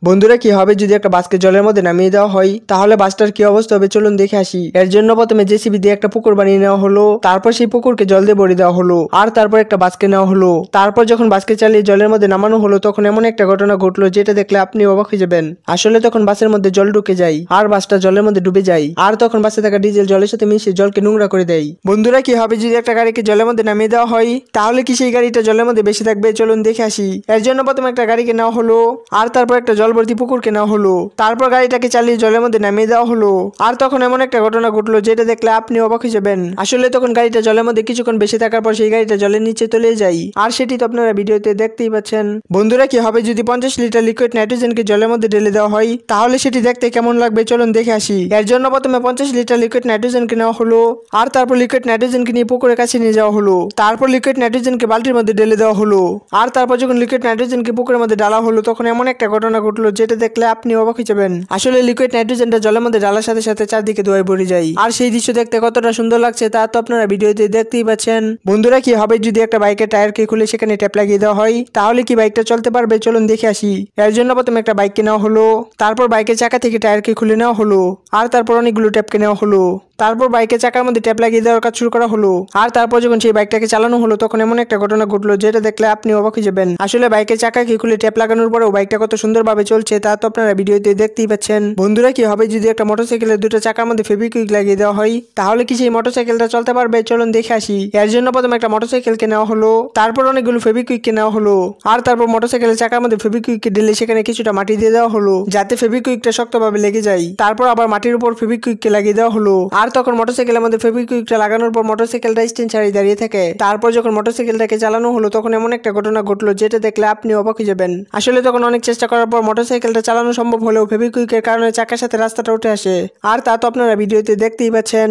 বন্ধুরা কি হবে যদি একটা বাসকে জলের মধ্যে নামিয়ে দেওয়া হয়, তাহলে বাসটার কি অবস্থা হবে চলুন দেখে আসি। এর জন্য প্রথমে জেসিবি দিয়ে একটা পুকুর বানিয়ে নেওয়া হলো, তারপর সেই পুকুরকে জল দিয়ে ভরে দেওয়া হলো, আর তারপর একটা বাসকে নেওয়া হলো। তারপর যখন বাসকে চালিয়ে জলের মধ্যে নামানো হলো, তখন এমন একটা ঘটনা ঘটলো যেটা দেখলে আপনি অবাক হয়ে যাবেন। আসলে তখন বাসের মধ্যে জল ঢুকে যায় আর বাসটা জলের মধ্যে ডুবে যায়, আর তখন বাসে থাকা ডিজেল জলের সাথে মিশে জলকে নোংরা করে দেয়। বন্ধুরা কি হবে যদি একটা গাড়িকে জলের মধ্যে নামিয়ে দেওয়া হয়, তাহলে কি সেই গাড়িটা জলের মধ্যে বেশি থাকবে চলুন দেখে আসি। এর জন্য প্রথমে একটা গাড়িকে নেওয়া হলো, আর তারপর একটা জল ভর্তি পুকুরকে নেওয়া হলো, তারপর গাড়িটাকে চালিয়ে জলের মধ্যে নামিয়ে দেওয়া হলো। আর তখন এমন একটা ঘটনা ঘটলো যেটা দেখলে আপনি অবাক হয়ে যাবেন। আসলে তখন গাড়িটা জলের মধ্যে কিছুক্ষণ বেশি থাকার পর সেই গাড়িটা জলের নিচে চলে যায়, আর সেটি তো আপনারা ভিডিওতে দেখতেই পাচ্ছেন। বন্ধুরা কি হবে যদি 50 লিটার লিকুইড নাইট্রোজেনকে জলের মধ্যে ঢেলে দেওয়া হয়, তাহলে সেটি দেখতে কেমন লাগবে চলুন দেখে আসি। এর জন্য প্রথমে 50 লিটার লিকুইড নাইট্রোজেনকে নেওয়া হলো, আর তারপর লিকুইড নাইট্রোজেনকে নিয়ে পুকুরের কাছে নিয়ে যাওয়া হলো। তারপর লিকুইড নাইট্রোজেনকে বালতির মধ্যে ঢেলে দেওয়া হলো, আর তারপর যখন লিকুইড নাইট্রোজেনকে পুকুরের মধ্যে ডালা হলো, তখন এমন একটা ঘটনা ঘটলো যেটা দেখলে আপনি অবাক হয়ে যাবেন। আসলে লিকুইড নাইট্রোজেনটা জলের মধ্যে ডালার সাথে সাথে চারদিকে ধোঁয়ায় ভরে যায়, আর সেই দৃশ্য দেখতে কতটা সুন্দর লাগছে তা তো আপনারা ভিডিওতে দেখতেই পাচ্ছেন। বন্ধুরা কি হবে যদি একটা বাইকের টায়ারকে খুলে সেখানে ট্যাপ লাগিয়ে দেওয়া হয়, তাহলে কি বাইকটা চলতে পারবে চলুন দেখে আসি। এর জন্য প্রথমে একটা বাইককে নেওয়া হলো, তারপর বাইকের চাকা থেকে টায়ারকে খুলে নেওয়া হলো, আর তারপর অনেকগুলো ট্যাপকে নেওয়া হলো, তারপর বাইকের চাকার মধ্যে ট্যাপ লাগিয়ে দেওয়ার কাজ শুরু করা হলো। আর তারপর যখন সেই বাইকটাকে চালানো হলো, তখন এমন একটা ঘটনা ঘটলো যেটা দেখলে আপনি অবাক হয়ে যাবেন। আসলে বাইকের চাকাকে খুলে ট্যাপ লাগানোর পরেও বাইকটা কত সুন্দরভাবে চলছে তা তো আপনারা ভিডিওতে দেখতেই পাচ্ছেন। বন্ধুরা কি হবে যদি একটা মোটরসাইকেলের দুটো চাকার মধ্যে ফেভিকুইক লাগিয়ে দেওয়া হয়, তাহলে কি সেই মোটরসাইকেলটা চলতে পারবে চলুন দেখে আসি। এর জন্য প্রথমে একটা মোটরসাইকেলকে নেওয়া হলো, তারপর অনেকগুলো ফেভিকুইককে নেওয়া হলো, আর তারপর মোটরসাইকেলের চাকার মধ্যে ফেভিকুইককে ঢেলে সেখানে কিছুটা মাটি দিয়ে দেওয়া হলো যাতে ফেভিকুইকটা শক্তভাবে লেগে যায়। তারপর আবার মাটির উপর ফেভিকুইককে লাগিয়ে দেওয়া হলো, আর তখন মোটরসাইকেলের মধ্যে ফেভিকুইকটা লাগানোর পর মোটরসাইকেলটা স্ট্যান্ড ছাড়িয়ে দাঁড়িয়ে থাকে। তারপর যখন মোটরসাইকেলটাকে চালানো হলো, তখন এমন একটা ঘটনা ঘটলো যেটা দেখলে আপনি অবাক হয়ে যাবেন। আসলে তখন অনেক চেষ্টা করার পর মোটরসাইকেলটা চালানো সম্ভব হলেও ফেভিকুইকের কারণে চাকার সাথে রাস্তাটা উঠে আসে, আর তা তো আপনারা ভিডিওতে দেখতেই পাচ্ছেন।